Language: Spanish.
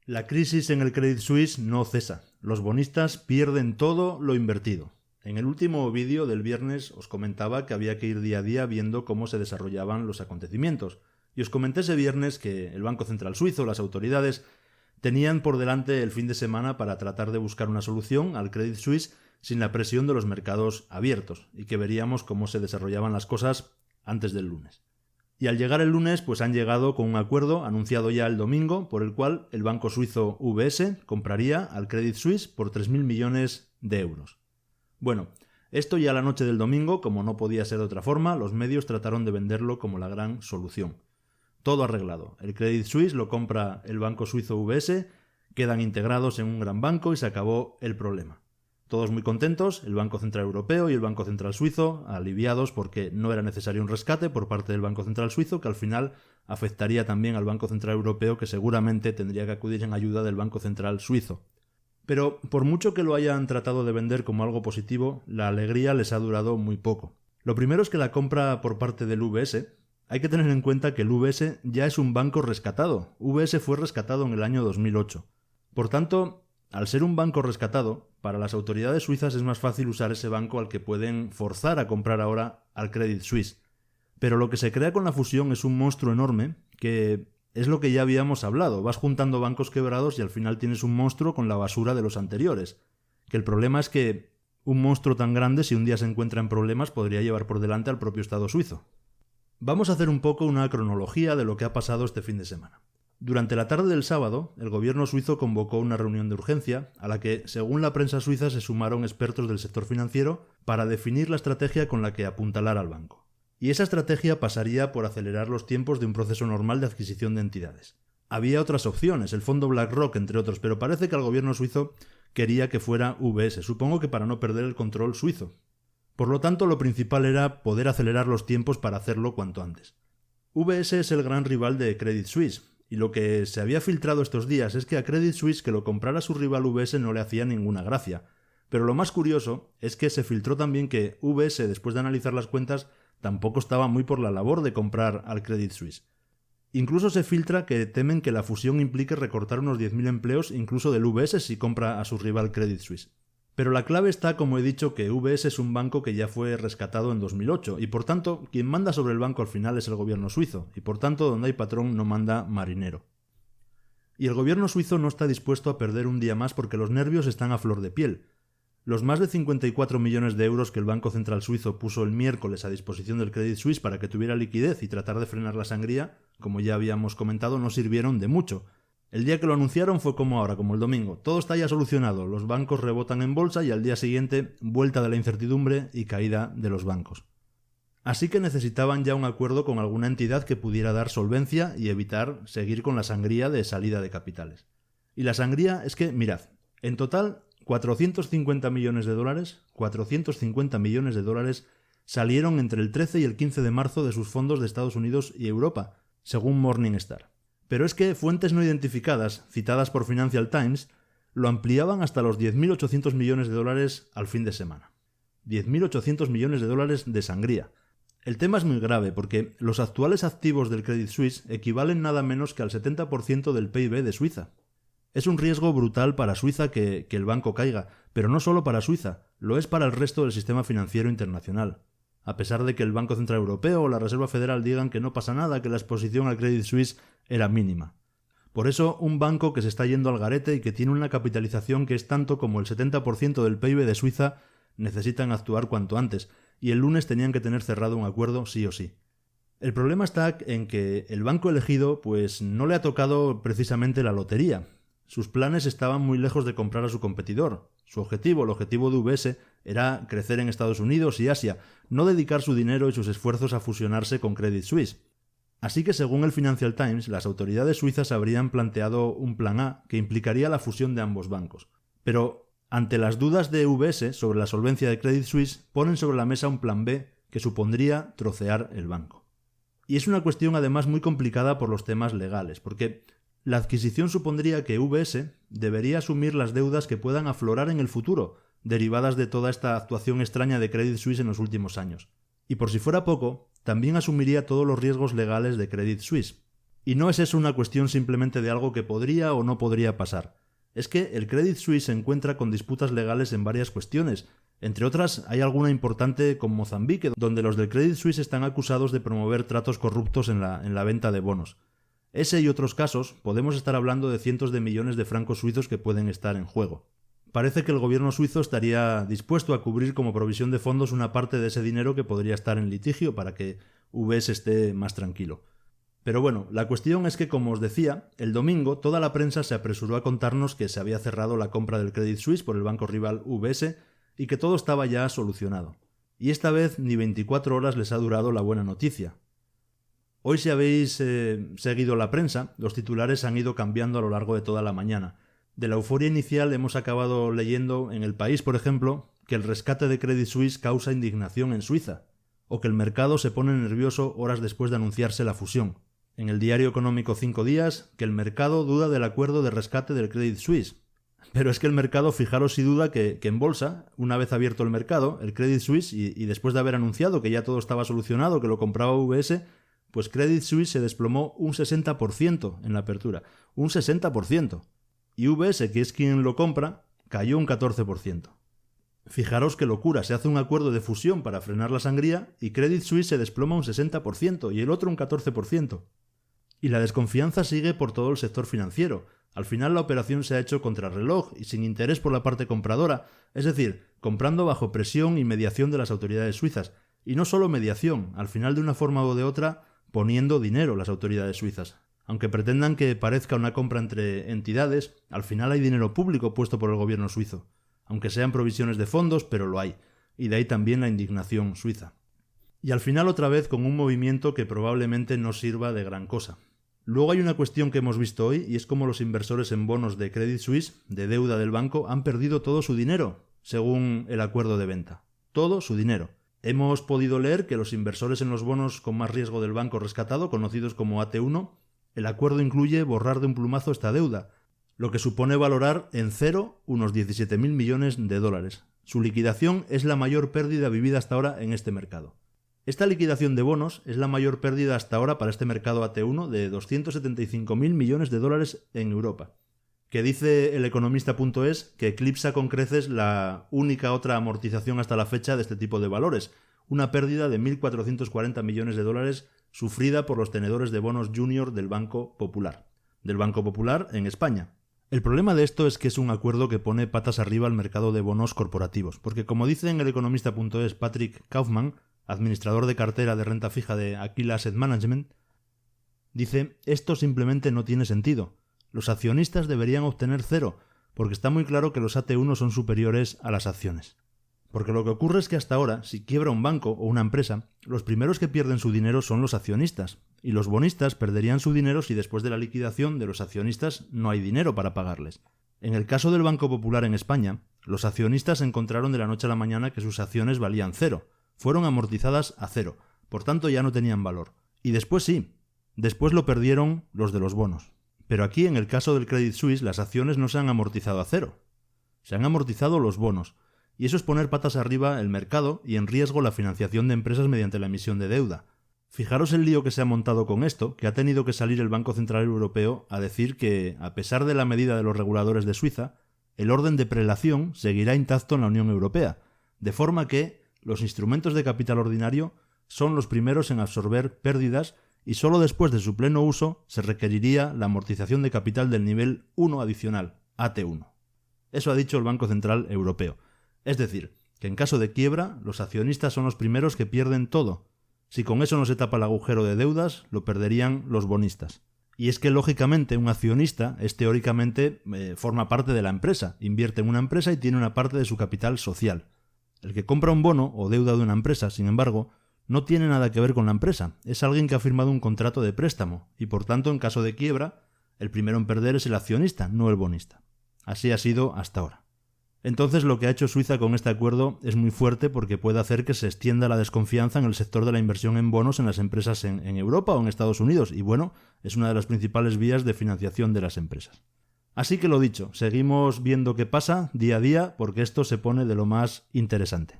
La crisis en el Credit Suisse no cesa. Los bonistas pierden todo lo invertido. En el último vídeo del viernes os comentaba que había que ir día a día viendo cómo se desarrollaban los acontecimientos. Y os comenté ese viernes que el Banco Central Suizo, las autoridades, tenían por delante el fin de semana para tratar de buscar una solución al Credit Suisse sin la presión de los mercados abiertos, y que veríamos cómo se desarrollaban las cosas antes del lunes. Y al llegar el lunes, pues han llegado con un acuerdo anunciado ya el domingo, por el cual el banco suizo UBS compraría al Credit Suisse por 3.000 millones de euros. Bueno, esto ya la noche del domingo, como no podía ser de otra forma, los medios trataron de venderlo como la gran solución. Todo arreglado. El Credit Suisse lo compra el banco suizo UBS, quedan integrados en un gran banco y se acabó el problema. Todos muy contentos, el Banco Central Europeo y el Banco Central Suizo, aliviados porque no era necesario un rescate por parte del Banco Central Suizo, que al final afectaría también al Banco Central Europeo, que seguramente tendría que acudir en ayuda del Banco Central Suizo. Pero por mucho que lo hayan tratado de vender como algo positivo, la alegría les ha durado muy poco. Lo primero es que la compra por parte del UBS. Hay que tener en cuenta que el UBS ya es un banco rescatado. UBS fue rescatado en el año 2008. Por tanto, al ser un banco rescatado, para las autoridades suizas es más fácil usar ese banco al que pueden forzar a comprar ahora al Credit Suisse. Pero lo que se crea con la fusión es un monstruo enorme que es lo que ya habíamos hablado. Vas juntando bancos quebrados y al final tienes un monstruo con la basura de los anteriores. Que el problema es que un monstruo tan grande, si un día se encuentra en problemas, podría llevar por delante al propio Estado suizo. Vamos a hacer un poco una cronología de lo que ha pasado este fin de semana. Durante la tarde del sábado, el gobierno suizo convocó una reunión de urgencia a la que, según la prensa suiza, se sumaron expertos del sector financiero para definir la estrategia con la que apuntalar al banco. Y esa estrategia pasaría por acelerar los tiempos de un proceso normal de adquisición de entidades. Había otras opciones, el fondo BlackRock entre otros, pero parece que el gobierno suizo quería que fuera UBS, supongo que para no perder el control suizo. Por lo tanto, lo principal era poder acelerar los tiempos para hacerlo cuanto antes. UBS es el gran rival de Credit Suisse, y lo que se había filtrado estos días es que a Credit Suisse que lo comprara su rival UBS no le hacía ninguna gracia. Pero lo más curioso es que se filtró también que UBS, después de analizar las cuentas, tampoco estaba muy por la labor de comprar al Credit Suisse. Incluso se filtra que temen que la fusión implique recortar unos 10.000 empleos incluso del UBS si compra a su rival Credit Suisse. Pero la clave está, como he dicho, que UBS es un banco que ya fue rescatado en 2008 y por tanto quien manda sobre el banco al final es el gobierno suizo y por tanto donde hay patrón no manda marinero. Y el gobierno suizo no está dispuesto a perder un día más porque los nervios están a flor de piel. Los más de 54 millones de euros que el Banco Central Suizo puso el miércoles a disposición del Credit Suisse para que tuviera liquidez y tratar de frenar la sangría, como ya habíamos comentado, no sirvieron de mucho. El día que lo anunciaron fue como ahora, como el domingo. Todo está ya solucionado, los bancos rebotan en bolsa y al día siguiente vuelta de la incertidumbre y caída de los bancos. Así que necesitaban ya un acuerdo con alguna entidad que pudiera dar solvencia y evitar seguir con la sangría de salida de capitales. Y la sangría es que, mirad, en total 450 millones de dólares salieron entre el 13 y el 15 de marzo de sus fondos de Estados Unidos y Europa, según Morningstar. Pero es que fuentes no identificadas, citadas por Financial Times, lo ampliaban hasta los 10.800 millones de dólares al fin de semana. 10.800 millones de dólares de sangría. El tema es muy grave porque los actuales activos del Credit Suisse equivalen nada menos que al 70% del PIB de Suiza. Es un riesgo brutal para Suiza que el banco caiga, pero no solo para Suiza, lo es para el resto del sistema financiero internacional. A pesar de que el Banco Central Europeo o la Reserva Federal digan que no pasa nada, que la exposición al Credit Suisse era mínima. Por eso, un banco que se está yendo al garete y que tiene una capitalización que es tanto como el 70% del PIB de Suiza necesitan actuar cuanto antes, y el lunes tenían que tener cerrado un acuerdo sí o sí. El problema está en que el banco elegido pues no le ha tocado precisamente la lotería. Sus planes estaban muy lejos de comprar a su competidor. Su objetivo, el objetivo de UBS, era crecer en Estados Unidos y Asia, no dedicar su dinero y sus esfuerzos a fusionarse con Credit Suisse. Así que según el Financial Times, las autoridades suizas habrían planteado un plan A que implicaría la fusión de ambos bancos. Pero ante las dudas de UBS sobre la solvencia de Credit Suisse, ponen sobre la mesa un plan B que supondría trocear el banco. Y es una cuestión además muy complicada por los temas legales, porque la adquisición supondría que UBS debería asumir las deudas que puedan aflorar en el futuro, derivadas de toda esta actuación extraña de Credit Suisse en los últimos años. Y por si fuera poco, también asumiría todos los riesgos legales de Credit Suisse. Y no es eso una cuestión simplemente de algo que podría o no podría pasar. Es que el Credit Suisse se encuentra con disputas legales en varias cuestiones. Entre otras, hay alguna importante con Mozambique, donde los del Credit Suisse están acusados de promover tratos corruptos en la venta de bonos. Ese y otros casos, podemos estar hablando de cientos de millones de francos suizos que pueden estar en juego. Parece que el gobierno suizo estaría dispuesto a cubrir como provisión de fondos una parte de ese dinero que podría estar en litigio para que UBS esté más tranquilo. Pero bueno, la cuestión es que, como os decía, el domingo toda la prensa se apresuró a contarnos que se había cerrado la compra del Credit Suisse por el banco rival UBS y que todo estaba ya solucionado. Y esta vez ni 24 horas les ha durado la buena noticia. Hoy, si habéis seguido la prensa, los titulares han ido cambiando a lo largo de toda la mañana. De la euforia inicial hemos acabado leyendo en El País, por ejemplo, que el rescate de Credit Suisse causa indignación en Suiza, o que el mercado se pone nervioso horas después de anunciarse la fusión. En el diario económico 5 días, que el mercado duda del acuerdo de rescate del Credit Suisse. Pero es que el mercado, fijaros si duda que en bolsa, una vez abierto el mercado, el Credit Suisse, y después de haber anunciado que ya todo estaba solucionado, que lo compraba UBS, pues Credit Suisse se desplomó un 60% en la apertura. Un 60%. Y UBS, que es quien lo compra, cayó un 14%. Fijaros qué locura, se hace un acuerdo de fusión para frenar la sangría y Credit Suisse se desploma un 60% y el otro un 14%. Y la desconfianza sigue por todo el sector financiero. Al final la operación se ha hecho contrarreloj y sin interés por la parte compradora, es decir, comprando bajo presión y mediación de las autoridades suizas. Y no solo mediación, al final de una forma o de otra, poniendo dinero las autoridades suizas. Aunque pretendan que parezca una compra entre entidades, al final hay dinero público puesto por el gobierno suizo. Aunque sean provisiones de fondos, pero lo hay. Y de ahí también la indignación suiza. Y al final otra vez con un movimiento que probablemente no sirva de gran cosa. Luego hay una cuestión que hemos visto hoy y es cómo los inversores en bonos de Credit Suisse, de deuda del banco, han perdido todo su dinero, según el acuerdo de venta. Todo su dinero. Hemos podido leer que los inversores en los bonos con más riesgo del banco rescatado, conocidos como AT1, el acuerdo incluye borrar de un plumazo esta deuda, lo que supone valorar en cero unos 17.000 millones de dólares. Su liquidación es la mayor pérdida vivida hasta ahora en este mercado. Esta liquidación de bonos es la mayor pérdida hasta ahora para este mercado AT1 de 275.000 millones de dólares en Europa, que dice el economista.es que eclipsa con creces la única otra amortización hasta la fecha de este tipo de valores, una pérdida de 1.440 millones de dólares sufrida por los tenedores de bonos junior del Banco Popular en España. El problema de esto es que es un acuerdo que pone patas arriba al mercado de bonos corporativos, porque como dice en el economista.es Patrick Kaufman, administrador de cartera de renta fija de Aquila Asset Management, dice: esto simplemente no tiene sentido. Los accionistas deberían obtener cero, porque está muy claro que los AT1 son superiores a las acciones. Porque lo que ocurre es que hasta ahora, si quiebra un banco o una empresa, los primeros que pierden su dinero son los accionistas, y los bonistas perderían su dinero si después de la liquidación de los accionistas no hay dinero para pagarles. En el caso del Banco Popular en España, los accionistas encontraron de la noche a la mañana que sus acciones valían cero, fueron amortizadas a cero, por tanto ya no tenían valor. Y después sí, después lo perdieron los de los bonos. Pero aquí, en el caso del Credit Suisse, las acciones no se han amortizado a cero, se han amortizado los bonos. Y eso es poner patas arriba el mercado y en riesgo la financiación de empresas mediante la emisión de deuda. Fijaros el lío que se ha montado con esto, que ha tenido que salir el Banco Central Europeo a decir que, a pesar de la medida de los reguladores de Suiza, el orden de prelación seguirá intacto en la Unión Europea, de forma que los instrumentos de capital ordinario son los primeros en absorber pérdidas y solo después de su pleno uso se requeriría la amortización de capital del nivel 1 adicional, AT1. Eso ha dicho el Banco Central Europeo. Es decir, que en caso de quiebra, los accionistas son los primeros que pierden todo. Si con eso no se tapa el agujero de deudas, lo perderían los bonistas. Y es que, lógicamente, un accionista es teóricamente forma parte de la empresa, invierte en una empresa y tiene una parte de su capital social. El que compra un bono o deuda de una empresa, sin embargo, no tiene nada que ver con la empresa, es alguien que ha firmado un contrato de préstamo, y por tanto, en caso de quiebra, el primero en perder es el accionista, no el bonista. Así ha sido hasta ahora. Entonces lo que ha hecho Suiza con este acuerdo es muy fuerte porque puede hacer que se extienda la desconfianza en el sector de la inversión en bonos en las empresas en Europa o en Estados Unidos y bueno, es una de las principales vías de financiación de las empresas. Así que lo dicho, seguimos viendo qué pasa día a día porque esto se pone de lo más interesante.